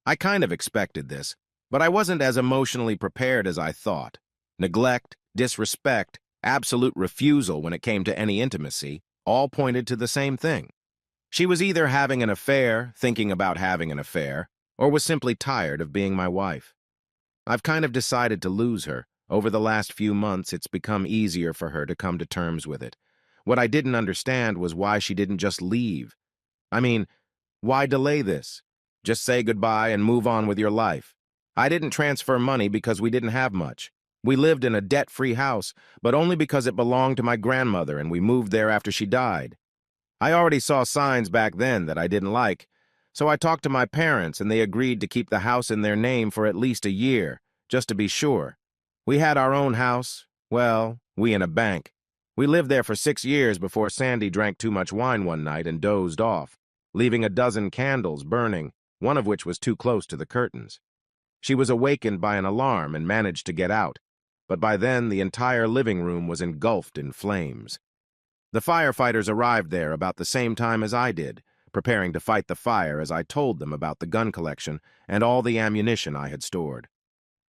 I kind of expected this, but I wasn't as emotionally prepared as I thought. Neglect, disrespect, absolute refusal when it came to any intimacy, all pointed to the same thing. She was either having an affair, thinking about having an affair, or was simply tired of being my wife. I've kind of decided to lose her. Over the last few months, it's become easier for her to come to terms with it. What I didn't understand was why she didn't just leave. I mean, why delay this? Just say goodbye and move on with your life. I didn't transfer money because we didn't have much. We lived in a debt-free house, but only because it belonged to my grandmother and we moved there after she died. I already saw signs back then that I didn't like, so I talked to my parents and they agreed to keep the house in their name for at least a year, just to be sure. We had our own house, well, we in a bank. We lived there for 6 years before Sandy drank too much wine one night and dozed off, leaving a dozen candles burning, one of which was too close to the curtains. She was awakened by an alarm and managed to get out, but by then the entire living room was engulfed in flames. The firefighters arrived there about the same time as I did, preparing to fight the fire as I told them about the gun collection and all the ammunition I had stored.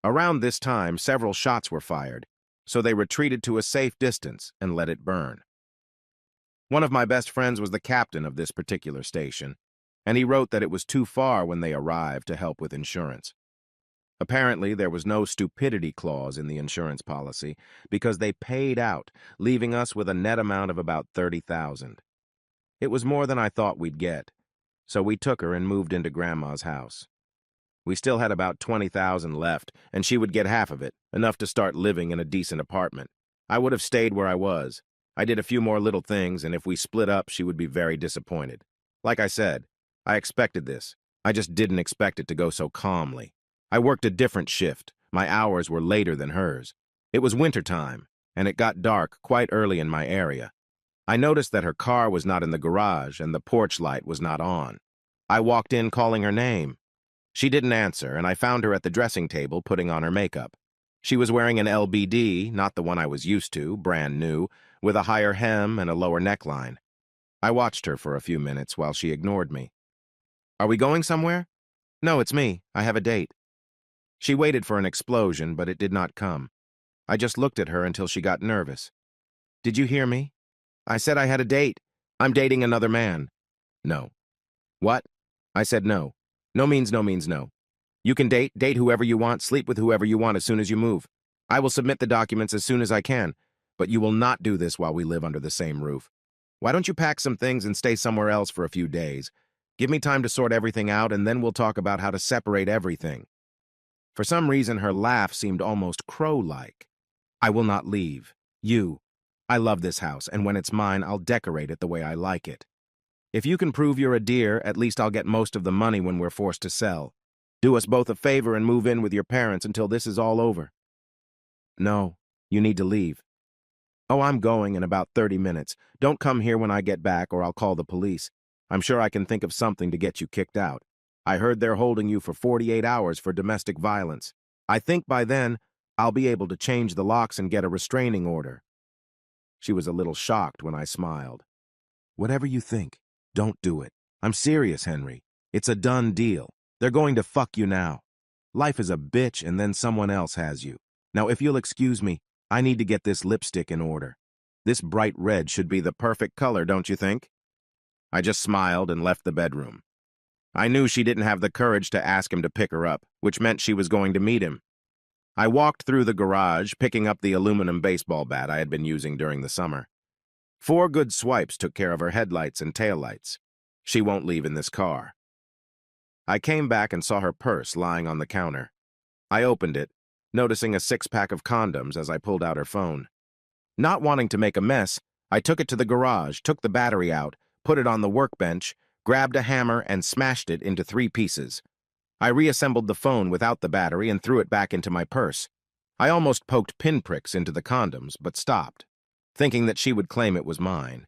Around this time, several shots were fired, so they retreated to a safe distance and let it burn. One of my best friends was the captain of this particular station, and he wrote that it was too far when they arrived to help with insurance. Apparently, there was no stupidity clause in the insurance policy because they paid out, leaving us with a net amount of about $30,000. It was more than I thought we'd get, so we took her and moved into Grandma's house. We still had about $20,000 left, and she would get half of it, enough to start living in a decent apartment. I would have stayed where I was. I did a few more little things, and if we split up, she would be very disappointed. Like I said, I expected this. I just didn't expect it to go so calmly. I worked a different shift. My hours were later than hers. It was winter time, and it got dark quite early in my area. I noticed that her car was not in the garage and the porch light was not on. I walked in calling her name. She didn't answer, and I found her at the dressing table putting on her makeup. She was wearing an LBD, not the one I was used to, brand new, with a higher hem and a lower neckline. I watched her for a few minutes while she ignored me. "Are we going somewhere?" "No, it's me. I have a date." She waited for an explosion, but it did not come. I just looked at her until she got nervous. "Did you hear me? I said I had a date. I'm dating another man." "No." "What?" I said no. No means no means no. You can date whoever you want, sleep with whoever you want as soon as you move. I will submit the documents as soon as I can, but you will not do this while we live under the same roof. Why don't you pack some things and stay somewhere else for a few days? Give me time to sort everything out, and then we'll talk about how to separate everything. For some reason, her laugh seemed almost crow-like. "I will not leave. You. I love this house, and when it's mine, I'll decorate it the way I like it. If you can prove you're a dear, at least I'll get most of the money when we're forced to sell. Do us both a favor and move in with your parents until this is all over." "No, you need to leave." "Oh, I'm going in about 30 minutes. Don't come here when I get back or I'll call the police. I'm sure I can think of something to get you kicked out. I heard they're holding you for 48 hours for domestic violence. I think by then, I'll be able to change the locks and get a restraining order." She was a little shocked when I smiled. "Whatever you think, don't do it. I'm serious, Henry. It's a done deal. They're going to fuck you now. Life is a bitch and then someone else has you. Now, if you'll excuse me, I need to get this lipstick in order. This bright red should be the perfect color, don't you think?" I just smiled and left the bedroom. I knew she didn't have the courage to ask him to pick her up, which meant she was going to meet him. I walked through the garage, picking up the aluminum baseball bat I had been using during the summer. 4 good swipes took care of her headlights and taillights. She won't leave in this car. I came back and saw her purse lying on the counter. I opened it, noticing a 6-pack of condoms as I pulled out her phone. Not wanting to make a mess, I took it to the garage, took the battery out, put it on the workbench, grabbed a hammer, and smashed it into 3 pieces. I reassembled the phone without the battery and threw it back into my purse. I almost poked pinpricks into the condoms, but stopped, thinking that she would claim it was mine.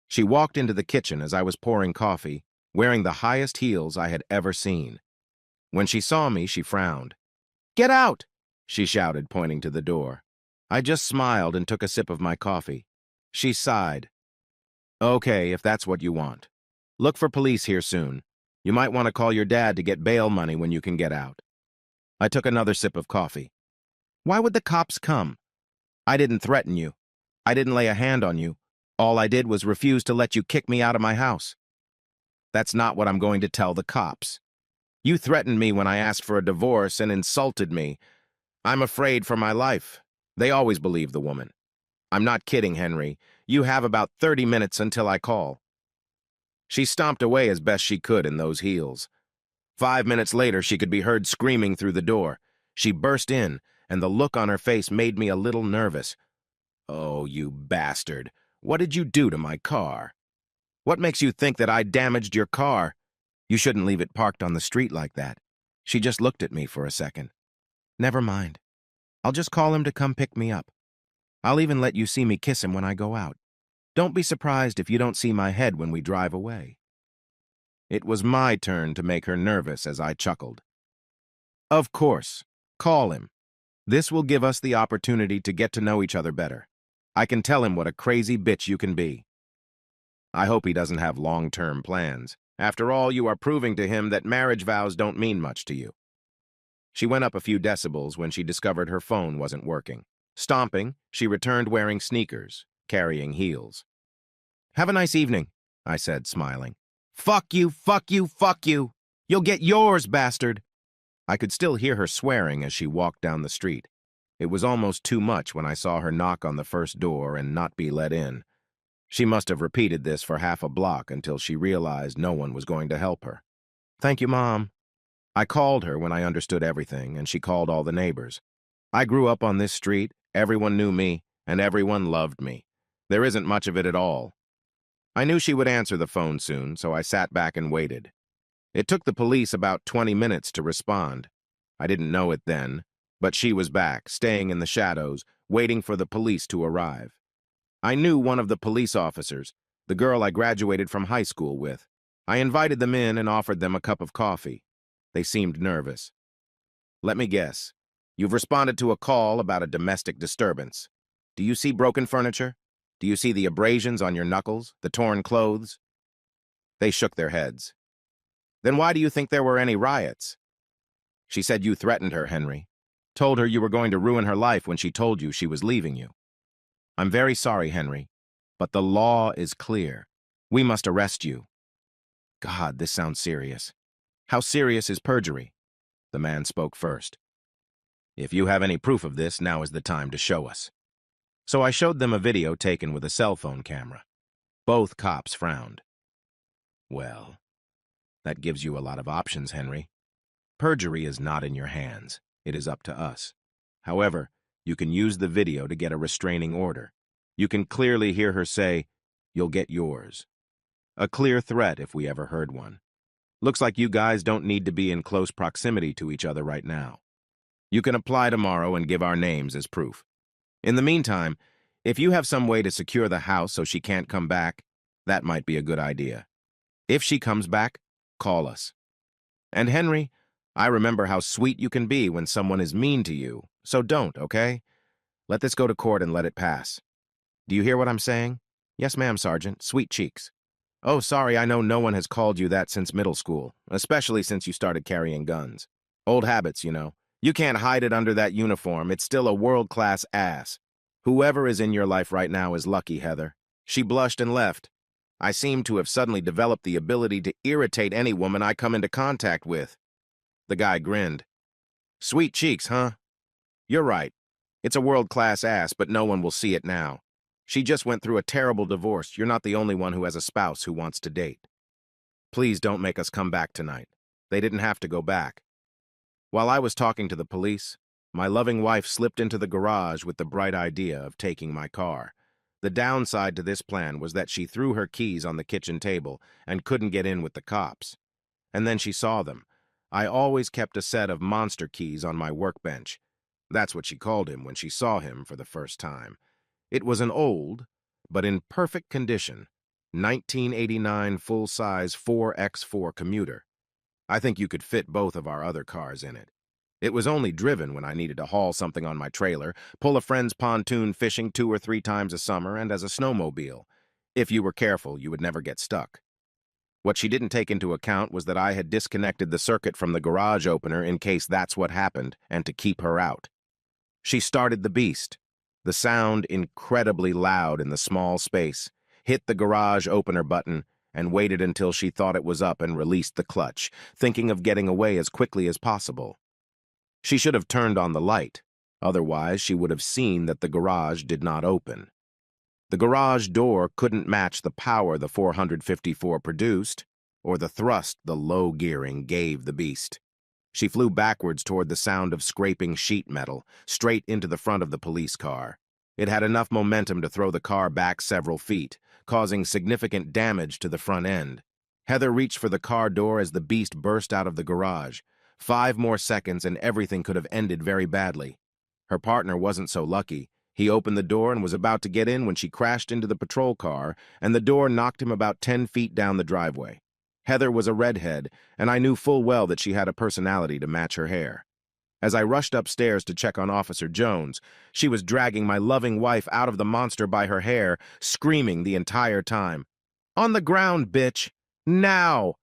She walked into the kitchen as I was pouring coffee, wearing the highest heels I had ever seen. When she saw me, she frowned. "Get out!" she shouted, pointing to the door. I just smiled and took a sip of my coffee. She sighed. "Okay, if that's what you want. Look for police here soon. You might want to call your dad to get bail money when you can get out. I took another sip of coffee. Why would the cops come? I didn't threaten you. I didn't lay a hand on you. All I did was refuse to let you kick me out of my house. That's not what I'm going to tell the cops. You threatened me when I asked for a divorce and insulted me. I'm afraid for my life. They always believe the woman. I'm not kidding, Henry. You have about 30 minutes until I call. She stomped away as best she could in those heels. 5 minutes later, she could be heard screaming through the door. She burst in, and the look on her face made me a little nervous. Oh, you bastard. What did you do to my car? What makes you think that I damaged your car? You shouldn't leave it parked on the street like that. She just looked at me for a second. Never mind. I'll just call him to come pick me up. I'll even let you see me kiss him when I go out. Don't be surprised if you don't see my head when we drive away. It was my turn to make her nervous as I chuckled. Of course. Call him. This will give us the opportunity to get to know each other better. I can tell him what a crazy bitch you can be. I hope he doesn't have long-term plans. After all, you are proving to him that marriage vows don't mean much to you. She went up a few decibels when she discovered her phone wasn't working. Stomping, she returned wearing sneakers, carrying heels. Have a nice evening, I said, smiling. Fuck you, fuck you, fuck you. You'll get yours, bastard. I could still hear her swearing as she walked down the street. It was almost too much when I saw her knock on the first door and not be let in. She must have repeated this for half a block until she realized no one was going to help her. Thank you, Mom. I called her when I understood everything, and she called all the neighbors. I grew up on this street, everyone knew me, and everyone loved me. There isn't much of it at all. I knew she would answer the phone soon, so I sat back and waited. It took the police about 20 minutes to respond. I didn't know it then, but she was back, staying in the shadows, waiting for the police to arrive. I knew one of the police officers, the girl I graduated from high school with. I invited them in and offered them a cup of coffee. They seemed nervous. Let me guess. You've responded to a call about a domestic disturbance. Do you see broken furniture? Do you see the abrasions on your knuckles, the torn clothes? They shook their heads. Then why do you think there were any riots? She said you threatened her, Henry. Told her you were going to ruin her life when she told you she was leaving you. I'm very sorry, Henry, but the law is clear. We must arrest you. God, this sounds serious. How serious is perjury? The man spoke first. If you have any proof of this, now is the time to show us. So I showed them a video taken with a cell phone camera. Both cops frowned. Well, that gives you a lot of options, Henry. Perjury is not in your hands. It is up to us. However, you can use the video to get a restraining order. You can clearly hear her say, "You'll get yours." A clear threat if we ever heard one. Looks like you guys don't need to be in close proximity to each other right now. You can apply tomorrow and give our names as proof. In the meantime, if you have some way to secure the house so she can't come back, that might be a good idea. If she comes back, call us. And Henry, I remember how sweet you can be when someone is mean to you, so don't, okay? Let this go to court and let it pass. Do you hear what I'm saying? Yes, ma'am, Sergeant. Sweet cheeks. Oh, sorry, I know no one has called you that since middle school, especially since you started carrying guns. Old habits, you know. You can't hide it under that uniform. It's still a world-class ass. Whoever is in your life right now is lucky, Heather. She blushed and left. I seem to have suddenly developed the ability to irritate any woman I come into contact with. The guy grinned. Sweet cheeks, huh? You're right. It's a world-class ass, but no one will see it now. She just went through a terrible divorce. You're not the only one who has a spouse who wants to date. Please don't make us come back tonight. They didn't have to go back. While I was talking to the police, my loving wife slipped into the garage with the bright idea of taking my car. The downside to this plan was that she threw her keys on the kitchen table and couldn't get in with the cops. And then she saw them. I always kept a set of monster keys on my workbench. That's what she called him when she saw him for the first time. It was an old, but in perfect condition, 1989 full-size 4x4 commuter. I think you could fit both of our other cars in it. It was only driven when I needed to haul something on my trailer, pull a friend's pontoon fishing 2 or 3 times a summer, and as a snowmobile. If you were careful, you would never get stuck. What she didn't take into account was that I had disconnected the circuit from the garage opener in case that's what happened, and to keep her out. She started the beast. The sound, incredibly loud in the small space, hit the garage opener button and waited until she thought it was up and released the clutch, thinking of getting away as quickly as possible. She should have turned on the light. Otherwise, she would have seen that the garage did not open. The garage door couldn't match the power the 454 produced, or the thrust the low gearing gave the beast. She flew backwards toward the sound of scraping sheet metal, straight into the front of the police car. It had enough momentum to throw the car back several feet, causing significant damage to the front end. Heather reached for the car door as the beast burst out of the garage. 5 more seconds and everything could have ended very badly. Her partner wasn't so lucky. He opened the door and was about to get in when she crashed into the patrol car, and the door knocked him about 10 feet down the driveway. Heather was a redhead, and I knew full well that she had a personality to match her hair. As I rushed upstairs to check on Officer Jones, she was dragging my loving wife out of the monster by her hair, screaming the entire time, "On the ground, bitch! Now!"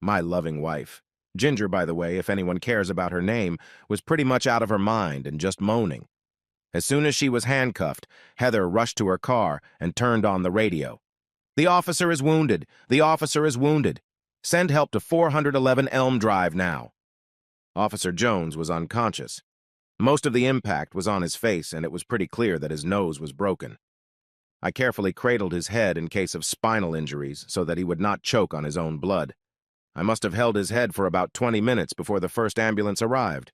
My loving wife. Ginger, by the way, if anyone cares about her name, was pretty much out of her mind and just moaning. As soon as she was handcuffed, Heather rushed to her car and turned on the radio. "The officer is wounded! The officer is wounded! Send help to 411 Elm Drive now." Officer Jones was unconscious. Most of the impact was on his face, and it was pretty clear that his nose was broken. I carefully cradled his head in case of spinal injuries so that he would not choke on his own blood. I must have held his head for about 20 minutes before the first ambulance arrived.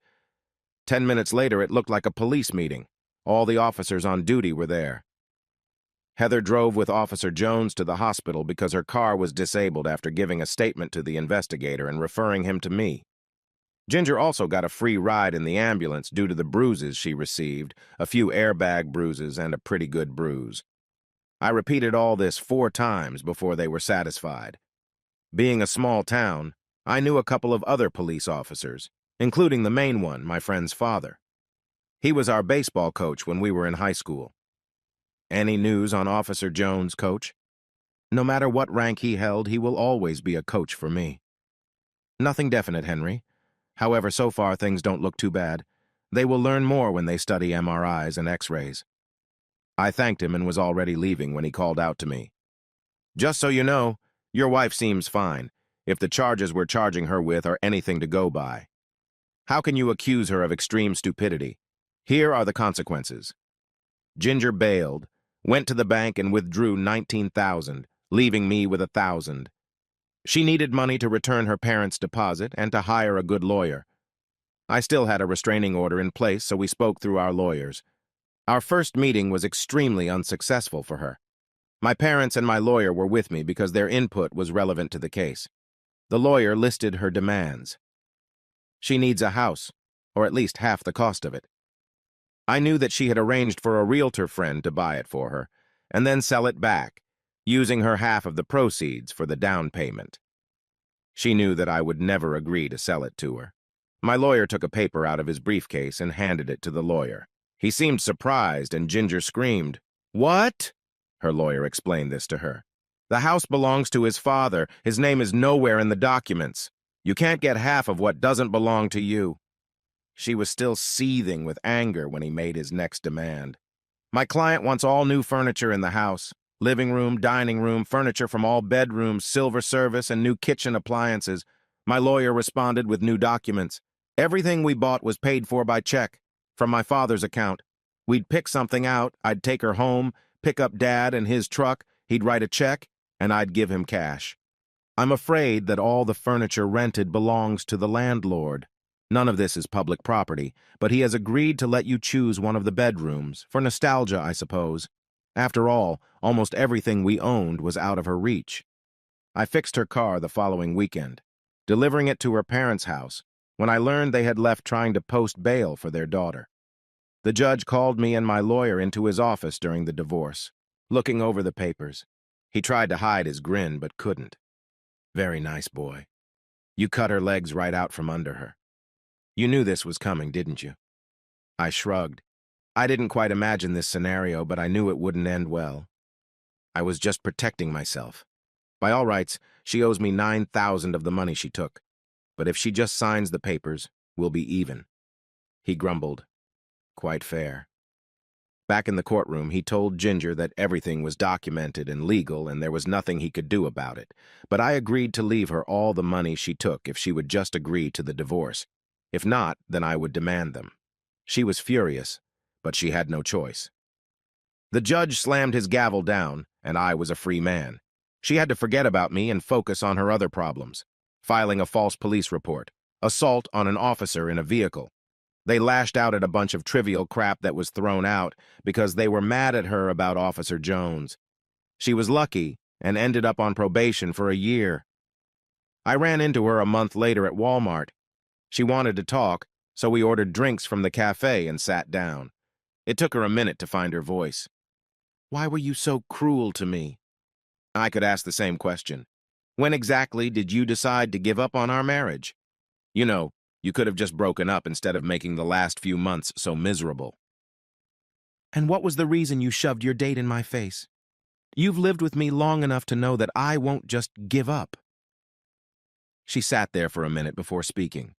10 minutes later, it looked like a police meeting. All the officers on duty were there. Heather drove with Officer Jones to the hospital because her car was disabled after giving a statement to the investigator and referring him to me. Ginger also got a free ride in the ambulance due to the bruises she received, a few airbag bruises and a pretty good bruise. I repeated all this 4 times before they were satisfied. Being a small town, I knew a couple of other police officers, including the main one, my friend's father. He was our baseball coach when we were in high school. "Any news on Officer Jones, Coach?" "No matter what rank he held, he will always be a coach for me." "Nothing definite, Henry. However, so far things don't look too bad. They will learn more when they study MRIs and X-rays." I thanked him and was already leaving when he called out to me. "Just so you know, your wife seems fine, if the charges we're charging her with are anything to go by. How can you accuse her of extreme stupidity? Here are the consequences." Ginger bailed, went to the bank and withdrew $19,000, leaving me with $1,000. She needed money to return her parents' deposit and to hire a good lawyer. I still had a restraining order in place, so we spoke through our lawyers. Our first meeting was extremely unsuccessful for her. My parents and my lawyer were with me because their input was relevant to the case. The lawyer listed her demands. She needs a house, or at least half the cost of it. I knew that she had arranged for a realtor friend to buy it for her, and then sell it back, using her half of the proceeds for the down payment. She knew that I would never agree to sell it to her. My lawyer took a paper out of his briefcase and handed it to the lawyer. He seemed surprised, and Ginger screamed, "What?" Her lawyer explained this to her. "The house belongs to his father. His name is nowhere in the documents. You can't get half of what doesn't belong to you." She was still seething with anger when he made his next demand. "My client wants all new furniture in the house. Living room, dining room, furniture from all bedrooms, silver service, and new kitchen appliances." My lawyer responded with new documents. "Everything we bought was paid for by check, from my father's account. We'd pick something out, I'd take her home, pick up Dad and his truck, he'd write a check, and I'd give him cash. I'm afraid that all the furniture rented belongs to the landlord. None of this is public property, but he has agreed to let you choose one of the bedrooms, for nostalgia, I suppose. After all, almost everything we owned was out of her reach." I fixed her car the following weekend, delivering it to her parents' house, when I learned they had left trying to post bail for their daughter. The judge called me and my lawyer into his office during the divorce, looking over the papers. He tried to hide his grin, but couldn't. "Very nice, boy. You cut her legs right out from under her. You knew this was coming, didn't you?" I shrugged. I didn't quite imagine this scenario, but I knew it wouldn't end well. I was just protecting myself. By all rights, she owes me 9,000 of the money she took. But if she just signs the papers, we'll be even. He grumbled. Quite fair. Back in the courtroom, he told Ginger that everything was documented and legal and there was nothing he could do about it. But I agreed to leave her all the money she took if she would just agree to the divorce. If not, then I would demand them. She was furious, but she had no choice. The judge slammed his gavel down, and I was a free man. She had to forget about me and focus on her other problems. Filing a false police report, assault on an officer in a vehicle. They lashed out at a bunch of trivial crap that was thrown out because they were mad at her about Officer Jones. She was lucky and ended up on probation for a year. I ran into her a month later at Walmart. She wanted to talk, so we ordered drinks from the cafe and sat down. It took her a minute to find her voice. Why were you so cruel to me? I could ask the same question. When exactly did you decide to give up on our marriage? You know, you could have just broken up instead of making the last few months so miserable. And what was the reason you shoved your date in my face? You've lived with me long enough to know that I won't just give up. She sat there for a minute before speaking.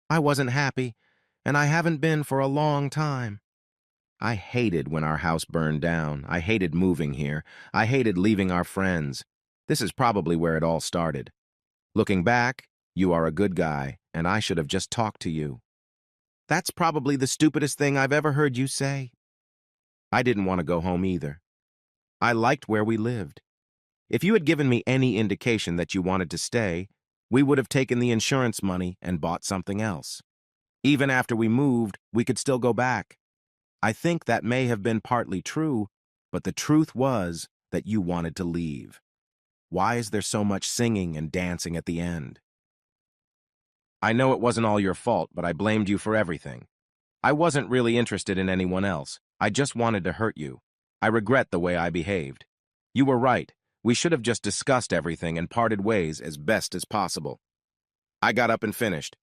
I wasn't happy, and I haven't been for a long time. I hated when our house burned down. I hated moving here. I hated leaving our friends. This is probably where it all started. Looking back, you are a good guy, and I should have just talked to you. That's probably the stupidest thing I've ever heard you say. I didn't want to go home either. I liked where we lived. If you had given me any indication that you wanted to stay, we would have taken the insurance money and bought something else. Even after we moved, we could still go back. I think that may have been partly true, but the truth was that you wanted to leave. Why is there so much singing and dancing at the end? I know it wasn't all your fault, but I blamed you for everything. I wasn't really interested in anyone else. I just wanted to hurt you. I regret the way I behaved. You were right. We should have just discussed everything and parted ways as best as possible. I got up and finished.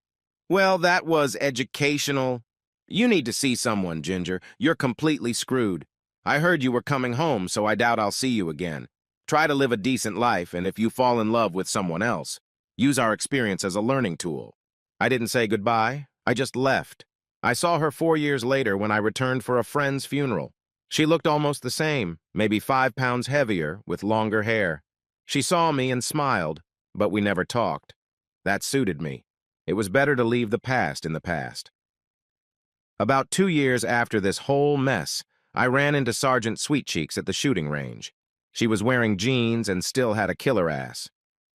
Well, that was educational. You need to see someone, Ginger. You're completely screwed. I heard you were coming home, so I doubt I'll see you again. Try to live a decent life, and if you fall in love with someone else, use our experience as a learning tool. I didn't say goodbye. I just left. I saw her 4 years later when I returned for a friend's funeral. She looked almost the same, maybe 5 pounds heavier, with longer hair. She saw me and smiled, but we never talked. That suited me. It was better to leave the past in the past. About 2 years after this whole mess, I ran into Sergeant Sweetcheeks at the shooting range. She was wearing jeans and still had a killer ass.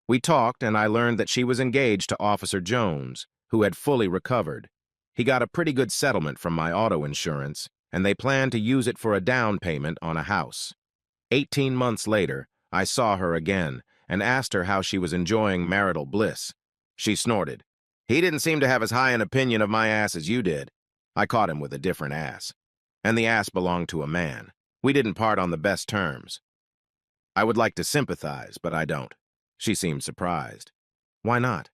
We talked, and I learned that she was engaged to Officer Jones, who had fully recovered. He got a pretty good settlement from my auto insurance, and they planned to use it for a down payment on a house. 18 months later, I saw her again and asked her how she was enjoying marital bliss. She snorted. He didn't seem to have as high an opinion of my ass as you did. I caught him with a different ass. And the ass belonged to a man. We didn't part on the best terms. I would like to sympathize, but I don't. She seemed surprised. Why not?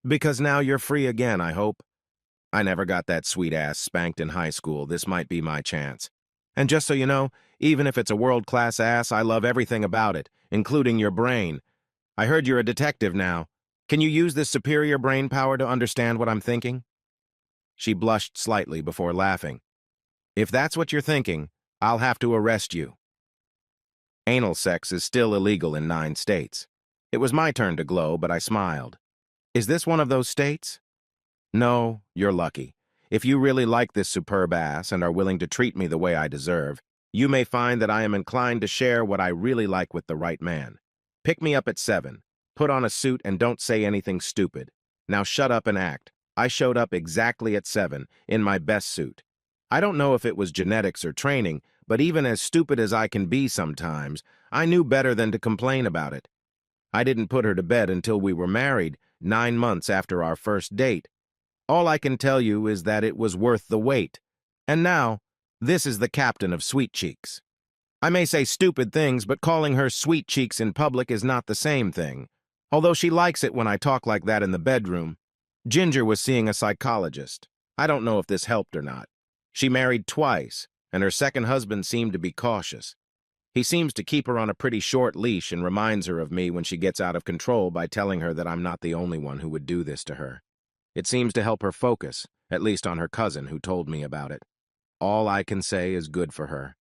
Because now you're free again, I hope. I never got that sweet ass spanked in high school. This might be my chance. And just so you know, even if it's a world-class ass, I love everything about it, including your brain. I heard you're a detective now. Can you use this superior brain power to understand what I'm thinking? She blushed slightly before laughing. If that's what you're thinking, I'll have to arrest you. Anal sex is still illegal in 9 states. It was my turn to glow, but I smiled. Is this one of those states? No, you're lucky. If you really like this superb ass and are willing to treat me the way I deserve, you may find that I am inclined to share what I really like with the right man. Pick me up at 7. Put on a suit and don't say anything stupid. Now shut up and act. I showed up exactly at 7, in my best suit. I don't know if it was genetics or training, but even as stupid as I can be sometimes, I knew better than to complain about it. I didn't put her to bed until we were married, 9 months after our first date. All I can tell you is that it was worth the wait. And now, this is the captain of Sweet Cheeks. I may say stupid things, but calling her Sweet Cheeks in public is not the same thing. Although she likes it when I talk like that in the bedroom. Ginger was seeing a psychologist. I don't know if this helped or not. She married twice, and her second husband seemed to be cautious. He seems to keep her on a pretty short leash and reminds her of me when she gets out of control by telling her that I'm not the only one who would do this to her. It seems to help her focus, at least on her cousin who told me about it. All I can say is good for her.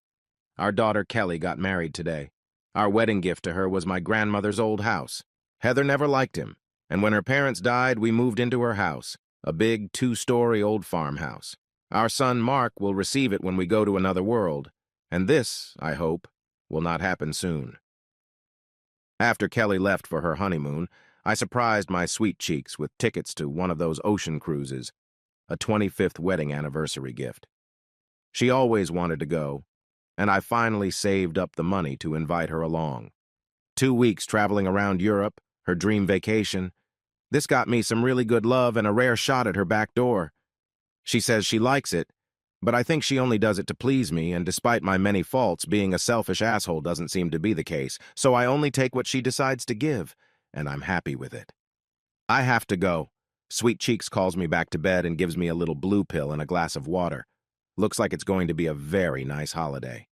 Our daughter Kelly got married today. Our wedding gift to her was my grandmother's old house. Heather never liked him, and when her parents died, we moved into her house, a big 2-story old farmhouse. Our son Mark will receive it when we go to another world, and this, I hope, will not happen soon. After Kelly left for her honeymoon, I surprised my sweet cheeks with tickets to one of those ocean cruises, a 25th wedding anniversary gift. She always wanted to go, and I finally saved up the money to invite her along. 2 weeks traveling around Europe, her dream vacation. This got me some really good love and a rare shot at her back door. She says she likes it, but I think she only does it to please me, and despite my many faults, being a selfish asshole doesn't seem to be the case, so I only take what she decides to give, and I'm happy with it. I have to go. Sweet Cheeks calls me back to bed and gives me a little blue pill and a glass of water. Looks like it's going to be a very nice holiday.